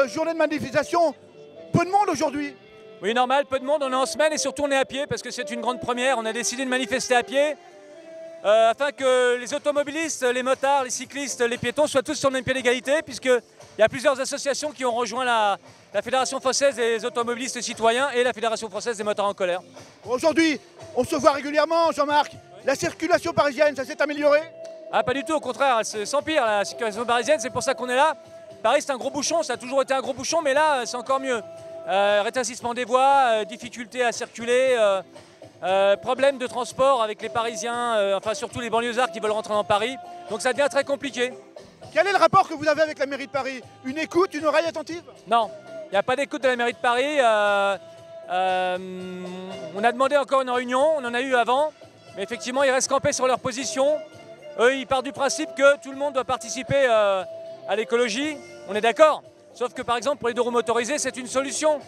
journée de manifestation, peu de monde aujourd'hui. Oui, normal, peu de monde, on est en semaine et surtout on est à pied parce que c'est une grande première. On a décidé de manifester à pied afin que les automobilistes, les motards, les cyclistes, les piétons soient tous sur le même pied d'égalité, puisqu'il y a plusieurs associations qui ont rejoint la Fédération française des automobilistes citoyens et la Fédération française des motards en colère. Aujourd'hui, on se voit régulièrement, Jean-Marc. La circulation parisienne, ça s'est amélioré? Ah, pas du tout, au contraire, elle s'empire la circulation parisienne, c'est pour ça qu'on est là. Paris, c'est un gros bouchon, ça a toujours été un gros bouchon, mais là, c'est encore mieux. Rétrécissement des voies, difficulté à circuler, problème de transport avec les Parisiens, enfin surtout les banlieusards qui veulent rentrer dans Paris. Donc ça devient très compliqué. Quel est le rapport que vous avez avec la mairie de Paris? Une écoute, une oreille attentive? Non, il n'y a pas d'écoute de la mairie de Paris. On a demandé encore une réunion, on en a eu avant, mais effectivement ils restent campés sur leur position. Eux, ils partent du principe que tout le monde doit participer à l'écologie, on est d'accord. Sauf que par exemple pour les deux roues motorisées, c'est une solution.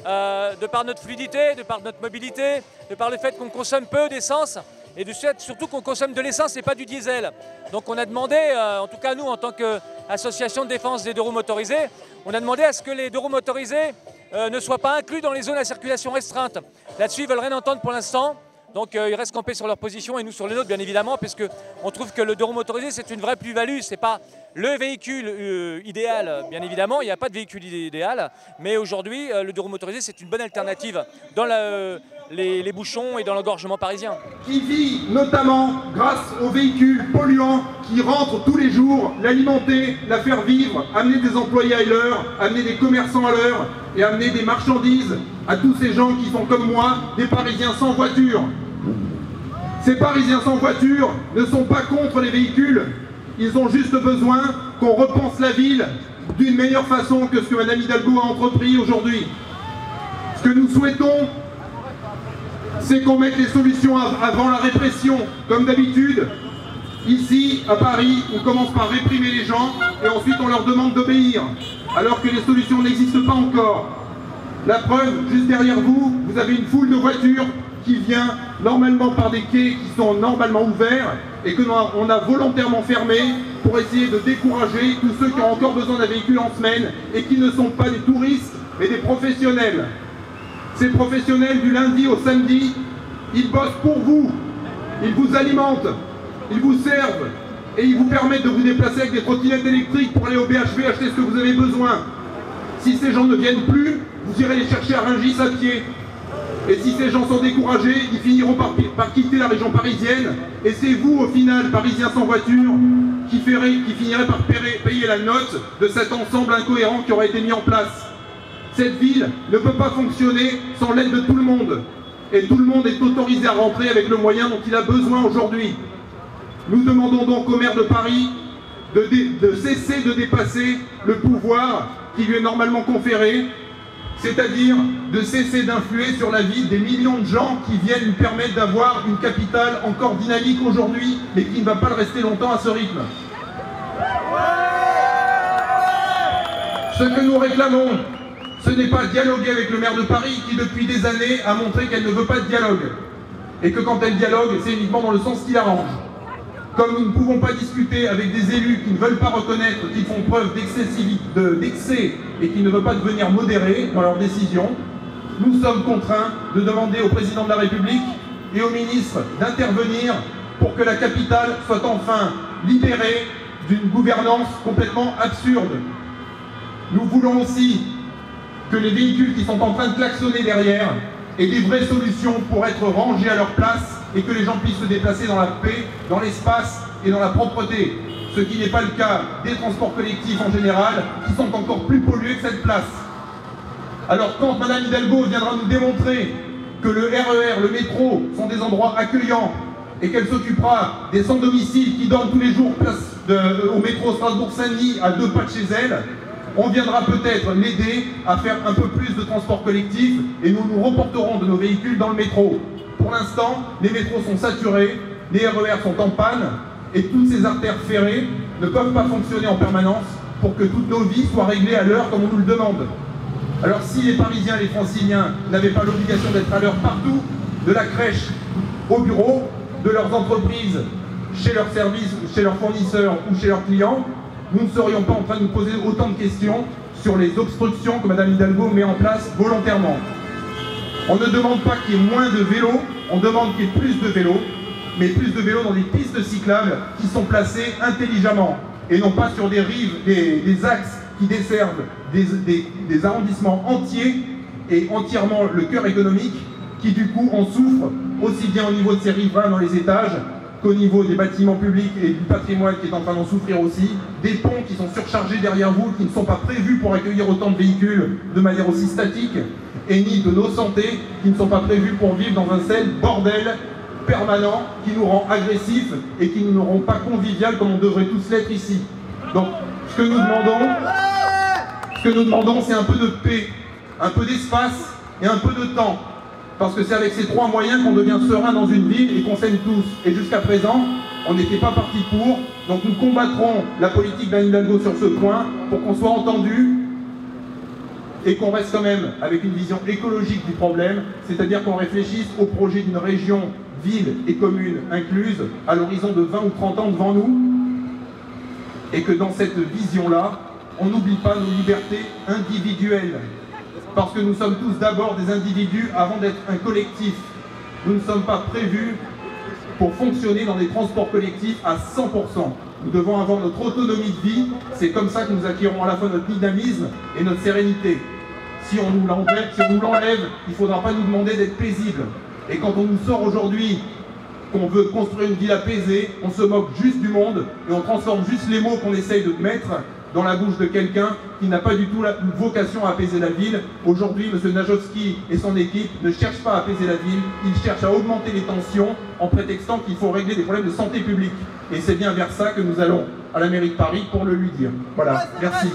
De par notre fluidité, de par notre mobilité, de par le fait qu'on consomme peu d'essence et du fait surtout qu'on consomme de l'essence et pas du diesel. Donc on a demandé, en tout cas nous en tant qu'association de défense des deux roues motorisées, on a demandé à ce que les deux roues motorisées ne soient pas inclus dans les zones à circulation restreinte. Là-dessus ils veulent rien entendre pour l'instant. Donc ils restent campés sur leur position et nous sur les nôtres bien évidemment, parce qu'on trouve que le deux roues motorisé c'est une vraie plus-value, c'est pas le véhicule idéal bien évidemment, il n'y a pas de véhicule idéal, mais aujourd'hui le deux roues motorisé c'est une bonne alternative dans les bouchons et dans l'engorgement parisien. Qui vit notamment grâce aux véhicules polluants qui rentrent tous les jours, l'alimenter, la faire vivre, amener des employés à l'heure, amener des commerçants à l'heure et amener des marchandises à tous ces gens qui sont comme moi, des Parisiens sans voiture. Ces Parisiens sans voiture ne sont pas contre les véhicules, ils ont juste besoin qu'on repense la ville d'une meilleure façon que ce que Mme Hidalgo a entrepris aujourd'hui. Ce que nous souhaitons, c'est qu'on mette les solutions avant la répression. Comme d'habitude, ici, à Paris, on commence par réprimer les gens et ensuite on leur demande d'obéir, alors que les solutions n'existent pas encore. La preuve, juste derrière vous, vous avez une foule de voitures qui vient normalement par des quais qui sont normalement ouverts et que on a volontairement fermés pour essayer de décourager tous ceux qui ont encore besoin d'un véhicule en semaine et qui ne sont pas des touristes mais des professionnels. Ces professionnels du lundi au samedi, ils bossent pour vous, ils vous alimentent, ils vous servent et ils vous permettent de vous déplacer avec des trottinettes électriques pour aller au BHV acheter ce que vous avez besoin. Si ces gens ne viennent plus, vous irez les chercher à Rungis à pied. Et si ces gens sont découragés, ils finiront par quitter la région parisienne. Et c'est vous, au final, Parisiens sans voiture, qui finirez par payer la note de cet ensemble incohérent qui aura été mis en place. Cette ville ne peut pas fonctionner sans l'aide de tout le monde. Et tout le monde est autorisé à rentrer avec le moyen dont il a besoin aujourd'hui. Nous demandons donc au maire de Paris de cesser de dépasser le pouvoir qui lui est normalement conféré, c'est-à-dire de cesser d'influer sur la vie des millions de gens qui viennent lui permettre d'avoir une capitale encore dynamique aujourd'hui, mais qui ne va pas le rester longtemps à ce rythme. Ce que nous réclamons, ce n'est pas dialoguer avec le maire de Paris qui depuis des années a montré qu'elle ne veut pas de dialogue. Et que quand elle dialogue, c'est uniquement dans le sens qui l'arrange. Comme nous ne pouvons pas discuter avec des élus qui ne veulent pas reconnaître qu'ils font preuve d'excès et qui ne veulent pas devenir modérés dans leurs décisions, nous sommes contraints de demander au président de la République et au ministre d'intervenir pour que la capitale soit enfin libérée d'une gouvernance complètement absurde. Nous voulons aussi que les véhicules qui sont en train de klaxonner derrière aient des vraies solutions pour être rangés à leur place et que les gens puissent se déplacer dans la paix, dans l'espace et dans la propreté. Ce qui n'est pas le cas des transports collectifs en général, qui sont encore plus pollués que cette place. Alors quand Mme Hidalgo viendra nous démontrer que le RER, le métro, sont des endroits accueillants et qu'elle s'occupera des sans-domicile qui dorment tous les jours au métro Strasbourg-Saint-Denis à 2 pas de chez elle, on viendra peut-être l'aider à faire un peu plus de transport collectif et nous nous reporterons de nos véhicules dans le métro. Pour l'instant, les métros sont saturés, les RER sont en panne et toutes ces artères ferrées ne peuvent pas fonctionner en permanence pour que toutes nos vies soient réglées à l'heure comme on nous le demande. Alors si les Parisiens et les Franciliens n'avaient pas l'obligation d'être à l'heure partout, de la crèche au bureau, de leurs entreprises, chez leurs services, chez leurs fournisseurs ou chez leurs clients, nous ne serions pas en train de nous poser autant de questions sur les obstructions que Mme Hidalgo met en place volontairement. On ne demande pas qu'il y ait moins de vélos, on demande qu'il y ait plus de vélos, mais plus de vélos dans des pistes cyclables qui sont placées intelligemment et non pas sur des rives, des axes qui desservent des arrondissements entiers et entièrement le cœur économique qui du coup en souffrent aussi bien au niveau de ces riverains dans les étages qu'au niveau des bâtiments publics et du patrimoine qui est en train d'en souffrir aussi, des ponts qui sont surchargés derrière vous, qui ne sont pas prévus pour accueillir autant de véhicules de manière aussi statique, et ni de nos santé qui ne sont pas prévus pour vivre dans un tel bordel permanent qui nous rend agressifs et qui ne nous rend pas convivial comme on devrait tous l'être ici. Donc ce que nous demandons, c'est un peu de paix, un peu d'espace et un peu de temps. Parce que c'est avec ces trois moyens qu'on devient serein dans une ville et qu'on s'aime tous. Et jusqu'à présent, on n'était pas parti pour. Donc nous combattrons la politique d'Anne Hidalgo sur ce point pour qu'on soit entendu et qu'on reste quand même avec une vision écologique du problème, c'est-à-dire qu'on réfléchisse au projet d'une région, ville et commune incluse à l'horizon de 20 ou 30 ans devant nous et que dans cette vision-là, on n'oublie pas nos libertés individuelles. Parce que nous sommes tous d'abord des individus avant d'être un collectif. Nous ne sommes pas prévus pour fonctionner dans des transports collectifs à 100%. Nous devons avoir notre autonomie de vie. C'est comme ça que nous acquérons à la fois notre dynamisme et notre sérénité. Si on nous l'enlève, il ne faudra pas nous demander d'être paisibles. Et quand on nous sort aujourd'hui qu'on veut construire une ville apaisée, on se moque juste du monde et on transforme juste les mots qu'on essaye de mettre dans la bouche de quelqu'un qui n'a pas du tout la vocation à apaiser la ville. Aujourd'hui, M. Najowski et son équipe ne cherchent pas à apaiser la ville, ils cherchent à augmenter les tensions en prétextant qu'il faut régler des problèmes de santé publique. Et c'est bien vers ça que nous allons à la mairie de Paris pour le lui dire. Voilà, merci.